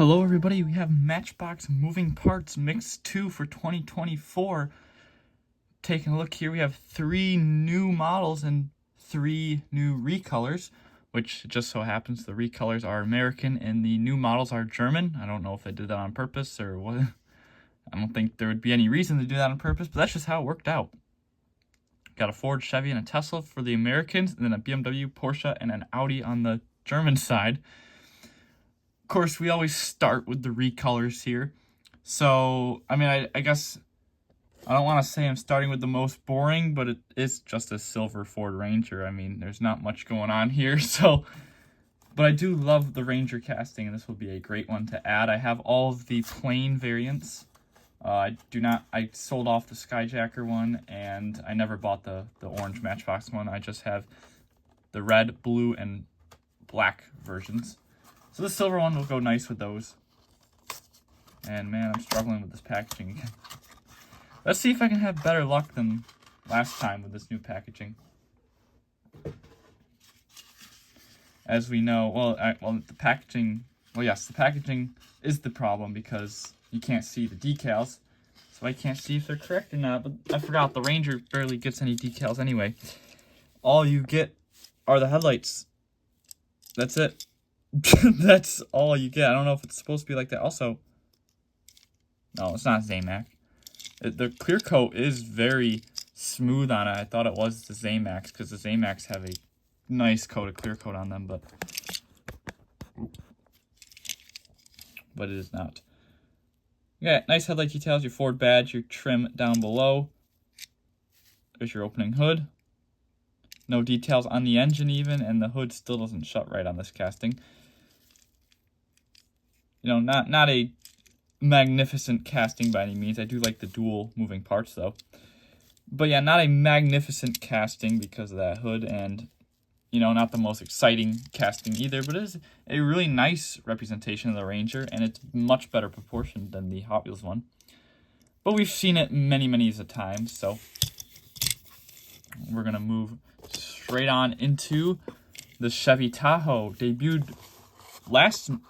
Hello everybody, we have Matchbox Moving Parts Mix 2 for 2024. Taking a look here, we have 3 new models and 3 new recolors, which just so happens the recolors are American and the new models are German. I don't know if they did that on purpose or what. I don't think there would be any reason to do that on purpose, but that's just how it worked out. Got a Ford, Chevy, and a Tesla for the Americans, and then a BMW, Porsche, and an Audi on the German side. Of course, we always start with the recolors here. So, I mean, I guess I don't want to say I'm starting with the most boring, but it is just a silver Ford Ranger. I mean, there's not much going on here. So, but I do love the Ranger casting, and this will be a great one to add. I have all of the plain variants. I sold off the Skyjacker one, and I never bought the orange Matchbox one. I just have the red, blue, and black versions. So the silver one will go nice with those. And man, I'm struggling with this packaging again. Let's see if I can have better luck than last time with this new packaging. As we know, the packaging is the problem because you can't see the decals. So I can't see if they're correct or not, but I forgot the Ranger barely gets any decals anyway. All you get are the headlights. That's it. That's all you get. I don't know if it's supposed to be like that. Also, no, it's not Zamac. The clear coat is very smooth on it. I thought it was the Zamacs because the Zamacs have a nice coat of clear coat on them, but it is not. Yeah, nice headlight details, your Ford badge, your trim down below. There's your opening hood. No details on the engine even, and the hood still doesn't shut right on this casting. You know, not a magnificent casting by any means. I do like the dual moving parts though. But yeah, not a magnificent casting because of that hood, and you know, not the most exciting casting either, but it is a really nice representation of the Ranger, and it's much better proportioned than the Hot Wheels one. But we've seen it many a times, so we're gonna move straight on into the Chevy Tahoe. Debuted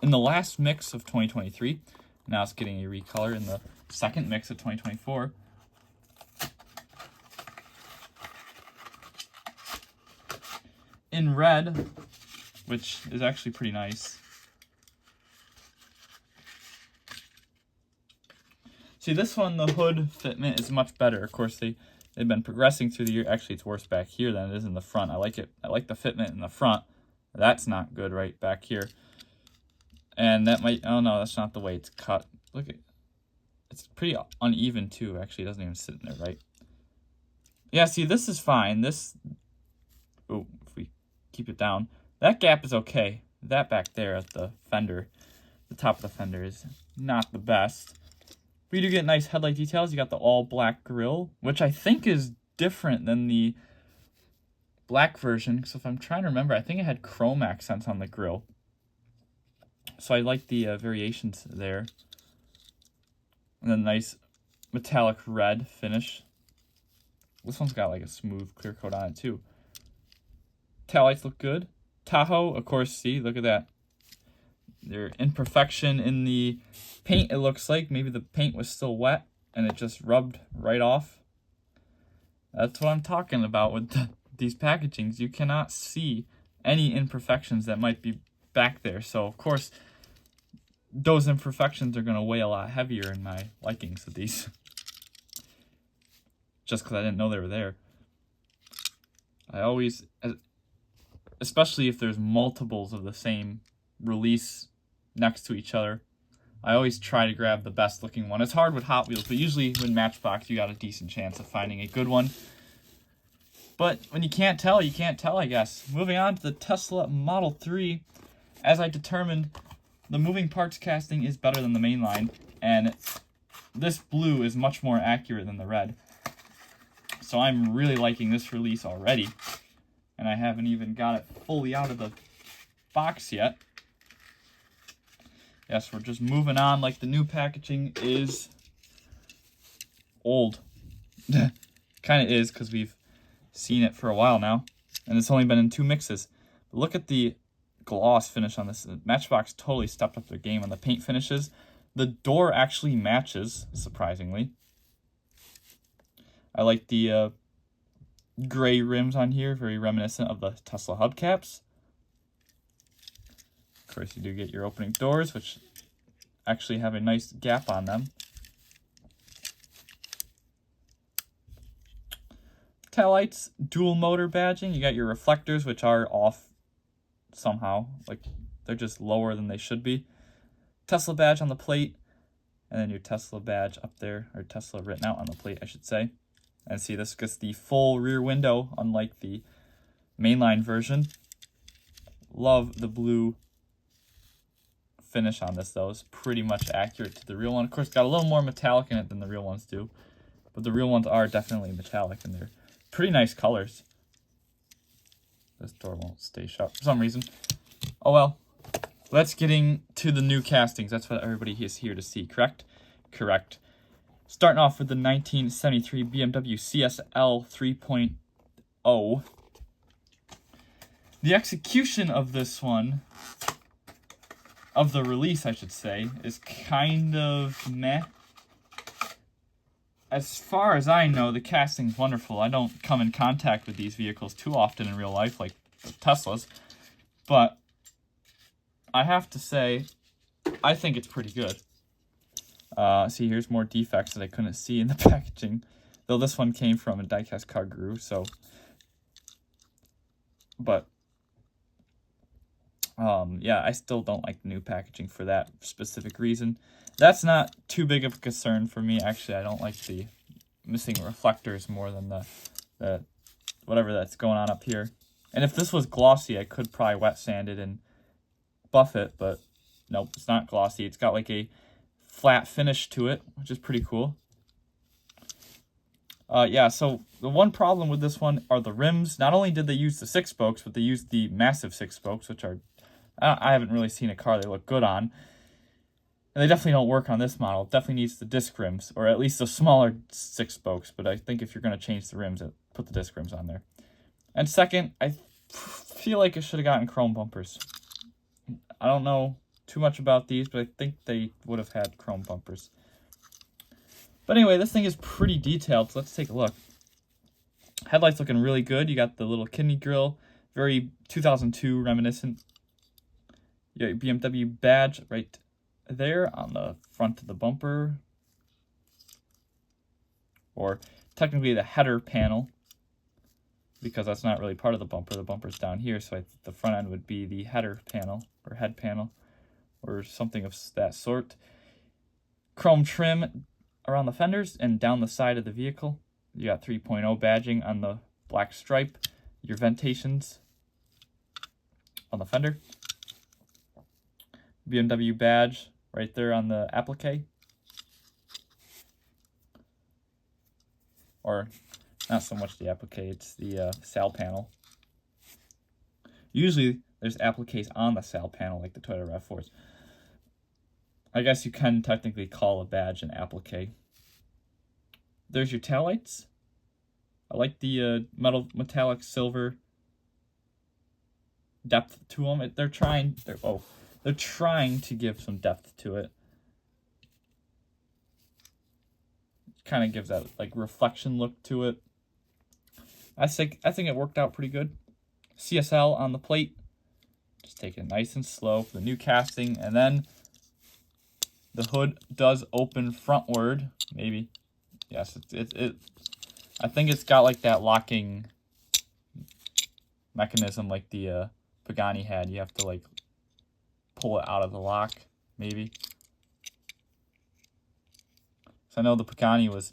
in the last mix of 2023. Now it's getting a recolor in the second mix of 2024. In red, which is actually pretty nice. See, this one, the hood fitment is much better. Of course, they've been progressing through the year. Actually, it's worse back here than it is in the front. I like it. I like the fitment in the front. That's not good right back here. And that might, oh no, that's not the way it's cut. Look at, it's pretty uneven too. Actually, it doesn't even sit in there right. Yeah, see, this is fine. This, oh, if we keep it down, that gap is okay. That back there at the fender, the top of the fender is not the best. We do get nice headlight details. You got the all black grille, which I think is different than the black version. So if I'm trying to remember, I think it had chrome accents on the grille. So I like the variations there. And then nice metallic red finish. This one's got like a smooth clear coat on it too. Taillights look good. Tahoe, of course, see, look at that. There's imperfection in the paint, it looks like. Maybe the paint was still wet and it just rubbed right off. That's what I'm talking about with these packagings. You cannot see any imperfections that might be back there. So, of course, those imperfections are going to weigh a lot heavier in my likings of these. Just because I didn't know they were there. I always, especially if there's multiples of the same release next to each other, I always try to grab the best looking one. It's hard with Hot Wheels, but usually with Matchbox you got a decent chance of finding a good one. But when you can't tell, you can't tell, I guess. Moving on to the Tesla Model 3. As I determined, the moving parts casting is better than the mainline, and this blue is much more accurate than the red. So I'm really liking this release already, and I haven't even got it fully out of the box yet. Yes, we're just moving on like the new packaging is old. Kind of is, because we've seen it for a while now, and it's only been in 2 mixes. But look at the gloss finish on this. Matchbox totally stepped up their game on the paint finishes. The door actually matches, surprisingly. I like the gray rims on here, very reminiscent of the Tesla hubcaps. Of course, you do get your opening doors, which actually have a nice gap on them. Taillights, dual motor badging. You got your reflectors, which are off somehow. Like, they're just lower than they should be. Tesla badge on the plate, and then your Tesla badge up there, or Tesla written out on the plate, I should say. And see, this gets the full rear window, unlike the mainline version. Love the blue finish on this, though. It's pretty much accurate to the real one. Of course, got a little more metallic in it than the real ones do, but the real ones are definitely metallic, and they're pretty nice colors. This door won't stay shut for some reason. Oh well. Let's get into the new castings. That's what everybody is here to see, correct? Correct. Starting off with the 1973 BMW CSL 3.0. The execution of this one, of the release I should say, is kind of meh. As far as I know, the casting's wonderful. I don't come in contact with these vehicles too often in real life, like the Teslas, but I have to say, I think it's pretty good. See, here's more defects that I couldn't see in the packaging, though this one came from a Diecast car guru, so. But, yeah, I still don't like the new packaging for that specific reason. That's not too big of a concern for me. Actually, I don't like the missing reflectors more than the whatever that's going on up here. And if this was glossy, I could probably wet sand it and buff it, but nope, it's not glossy. It's got like a flat finish to it, which is pretty cool. Yeah, so the one problem with this one are the rims. Not only did they use the 6 spokes, but they used the massive 6 spokes, which are, I haven't really seen a car they look good on. And they definitely don't work on this model. It definitely needs the disc rims, or at least the smaller 6 spokes. But I think if you're going to change the rims, put the disc rims on there. And second, I feel like it should have gotten chrome bumpers. I don't know too much about these, but I think they would have had chrome bumpers. But anyway, this thing is pretty detailed, so let's take a look. Headlights looking really good. You got the little kidney grille, very 2002 reminiscent. You got your BMW badge right there on the front of the bumper, or technically the header panel, because that's not really part of the bumper. The bumper's down here, so the front end would be the header panel, or head panel, or something of that sort. Chrome trim around the fenders and down the side of the vehicle. You got 3.0 badging on the black stripe. Your ventilations on the fender. BMW badge right there on the applique. Or not so much the applique, it's the sail panel. Usually there's appliques on the sail panel like the Toyota RAV4s. I guess you can technically call a badge an applique. There's your taillights. I like the metallic silver depth to them. They're trying to give some depth to it. Kind of gives that like reflection look to it. I think it worked out pretty good. CSL on the plate. Just take it nice and slow for the new casting, and then the hood does open frontward. Maybe, yes. I think it's got like that locking mechanism like the Pagani had. You have to like pull it out of the lock, maybe. So I know the Pagani was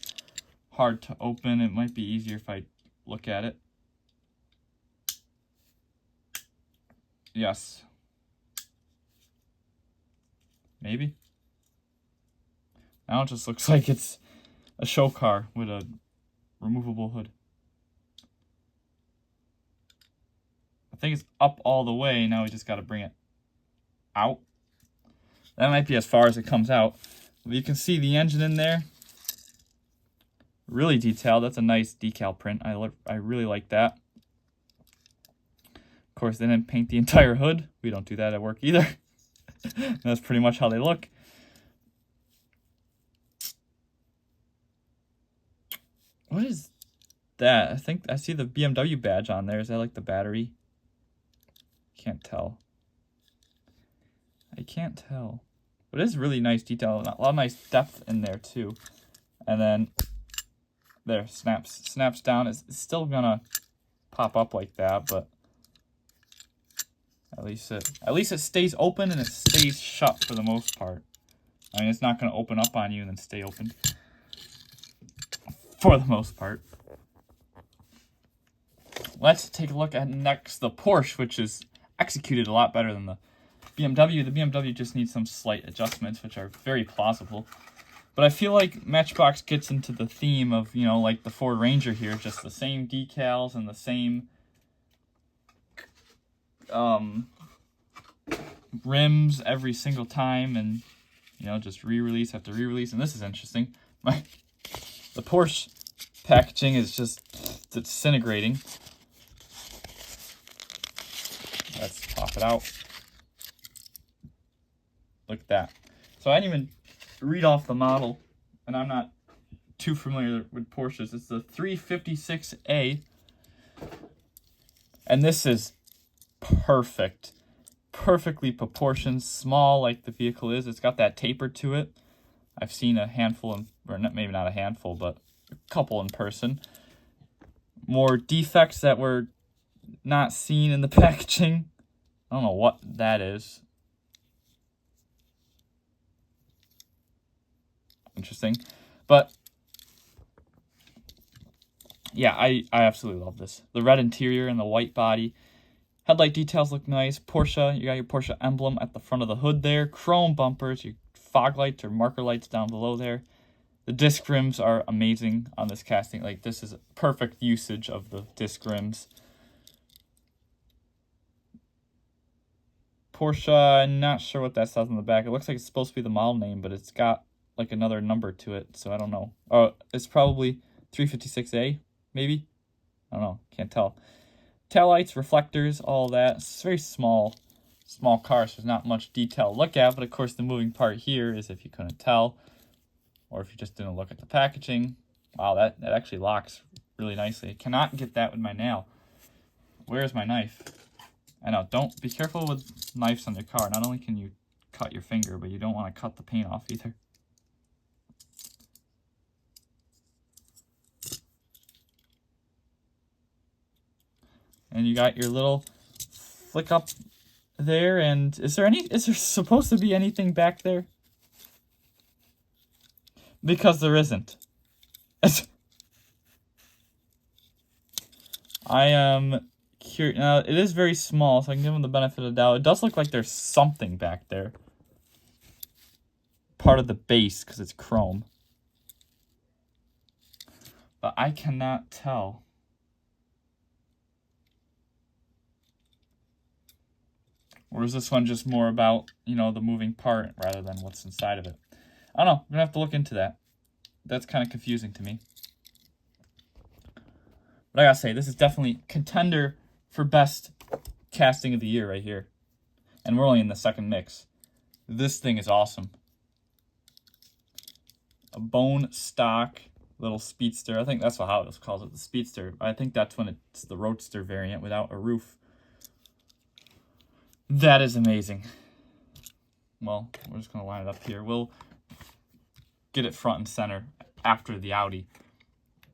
hard to open. It might be easier if I look at it. Yes. Maybe. Now it just looks like it's a show car with a removable hood. I think it's up all the way. Now we just got to bring it out. That might be as far as it comes out. You can see the engine in there. Really detailed. That's a nice decal print. I really like that. Of course, they didn't paint the entire hood. We don't do that at work either. That's pretty much how they look. What is that? I think I see the BMW badge on there. Is that like the battery? Can't tell. I can't tell. But it is really nice detail. A lot of nice depth in there too. And then there, snaps down. It's still gonna pop up like that, but at least it stays open and it stays shut for the most part. I mean, it's not gonna open up on you and then stay open for the most part. Let's take a look at next the Porsche, which is executed a lot better than the BMW. The BMW just needs some slight adjustments, which are very plausible. But I feel like Matchbox gets into the theme of, you know, like the Ford Ranger here, just the same decals and the same rims every single time, and, you know, just re-release after re-release. And this is interesting. The Porsche packaging is just disintegrating. Let's pop it out. Look at that. So I didn't even read off the model, and I'm not too familiar with Porsches. It's the 356A, and this is perfect. Perfectly proportioned, small like the vehicle is. It's got that taper to it. I've seen a handful, or maybe not a handful, but a couple in person. More defects that were not seen in the packaging. I don't know what that is. Interesting. But yeah, I absolutely love this. The red interior and the white body. Headlight details look nice. Porsche, you got your Porsche emblem at the front of the hood there. Chrome bumpers, your fog lights or marker lights down below there. The disc rims are amazing on this casting. Like, this is perfect usage of the disc rims. Porsche, I'm not sure what that says on the back. It looks like it's supposed to be the model name, but it's got like another number to it, so I don't know. Oh, it's probably 356A, maybe? I don't know, can't tell. Taillights, reflectors, all that. It's a very small car, so there's not much detail to look at, but of course the moving part here is, if you couldn't tell, or if you just didn't look at the packaging, wow, that actually locks really nicely. I cannot get that with my nail. Where's my knife? I know, don't be careful with knives on your car. Not only can you cut your finger, but you don't want to cut the paint off either. And you got your little flick up there, and is there supposed to be anything back there? Because there isn't. I am curious. Now, it is very small, so I can give them the benefit of the doubt. It does look like there's something back there. Part of the base, because it's chrome. But I cannot tell. Or is this one just more about, you know, the moving part rather than what's inside of it? I don't know. I'm going to have to look into that. That's kind of confusing to me. But I gotta say, this is definitely contender for best casting of the year right here. And we're only in the second mix. This thing is awesome. A bone stock little speedster. I think that's what Hot Wheels calls it, the speedster. I think that's when it's the roadster variant without a roof. That is amazing. Well, we're just going to line it up here. We'll get it front and center after the Audi,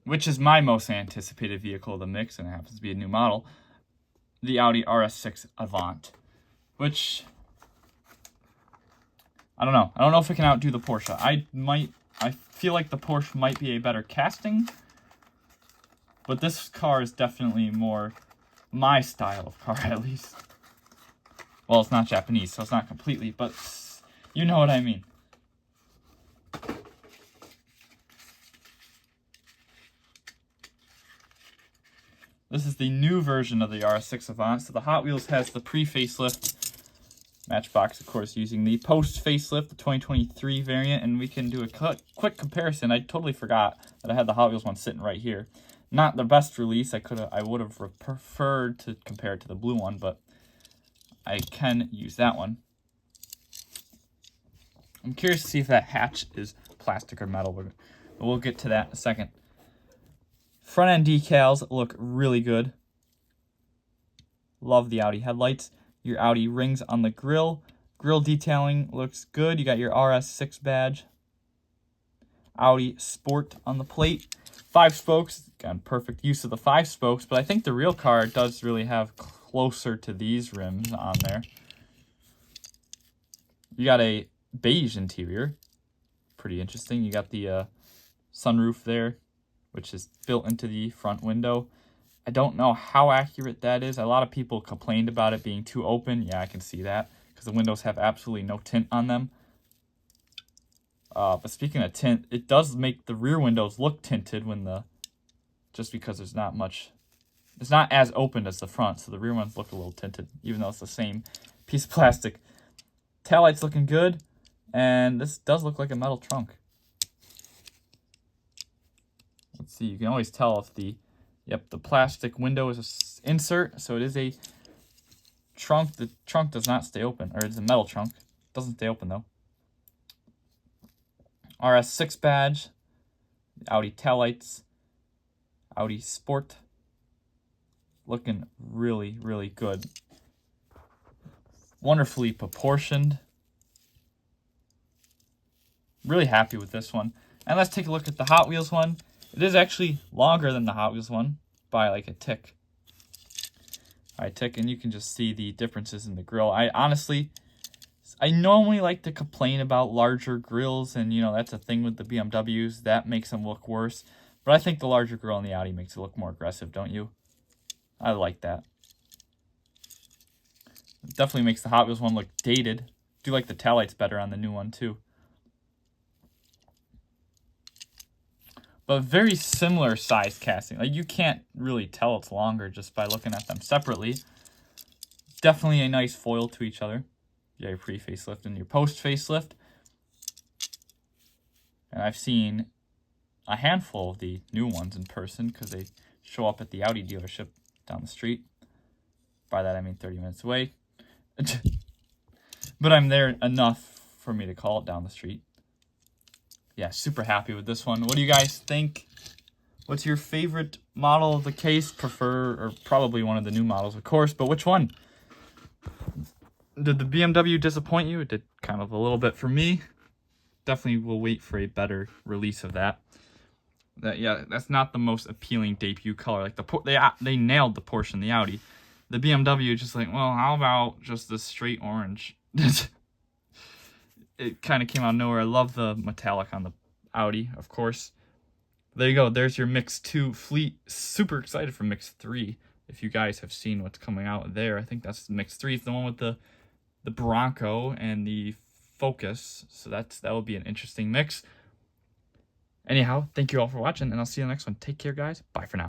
which is my most anticipated vehicle of the mix, and it happens to be a new model, the Audi RS6 Avant, which, I don't know. I don't know if it can outdo the Porsche. I feel like the Porsche might be a better casting, but this car is definitely more my style of car, at least. Well, it's not Japanese, so it's not completely, but you know what I mean. This is the new version of the RS6 Avant. So the Hot Wheels has the pre-facelift. Matchbox, of course, using the post-facelift, the 2023 variant, and we can do a quick comparison. I totally forgot that I had the Hot Wheels one sitting right here. Not the best release. I would have preferred to compare it to the blue one, but I can use that one. I'm curious to see if that hatch is plastic or metal. We'll get to that in a second. Front end decals look really good. Love the Audi headlights. Your Audi rings on the grille. Grille detailing looks good. You got your RS6 badge. Audi Sport on the plate. 5 spokes. Again, perfect use of the 5 spokes, but I think the real car does really have closer to these rims on there. You got a beige interior. Pretty interesting. You got the sunroof there, which is built into the front window. I don't know how accurate that is. A lot of people complained about it being too open. Yeah, I can see that because the windows have absolutely no tint on them. But speaking of tint, it does make the rear windows look tinted just because there's not much. It's not as open as the front, so the rear ones look a little tinted, even though it's the same piece of plastic. Taillights looking good, and this does look like a metal trunk. Let's see, you can always tell if the plastic window is an insert, so it is a trunk. The trunk does not stay open, or it's a metal trunk. It doesn't stay open though. RS6 badge, Audi taillights, Audi Sport, looking really, really good. Wonderfully proportioned. Really happy with this one. And let's take a look at the Hot Wheels one. It is actually longer than the Hot Wheels one by like a tick. And you can just see the differences in the grille. I normally like to complain about larger grills, and that's a thing with the BMWs. That makes them look worse. But I think the larger grille on the Audi makes it look more aggressive, don't you? I like that. It definitely makes the Hot Wheels one look dated. I do like the taillights better on the new one too. But very similar size casting. Like, you can't really tell it's longer just by looking at them separately. Definitely a nice foil to each other. You got your pre-facelift and your post-facelift. And I've seen a handful of the new ones in person because they show up at the Audi dealership down the street. By that I mean 30 minutes away. But I'm there enough for me to call it down the street. Yeah, super happy with this one. What do you guys think? What's your favorite model of the case? Or probably one of the new models, of course, but which one? Did the BMW disappoint you? It did kind of a little bit for me. Definitely will wait for a better release of that. That's not the most appealing debut color. Like they nailed the Porsche and the Audi. The BMW just like, well, how about just the straight orange? It kind of came out of nowhere. I love the metallic on the Audi, of course. There you go. There's your Mix 2 fleet. Super excited for Mix 3. If you guys have seen what's coming out there, I think that's Mix 3. It's the one with the Bronco and the Focus. So that will be an interesting mix. Anyhow, thank you all for watching, and I'll see you in the next one. Take care, guys. Bye for now.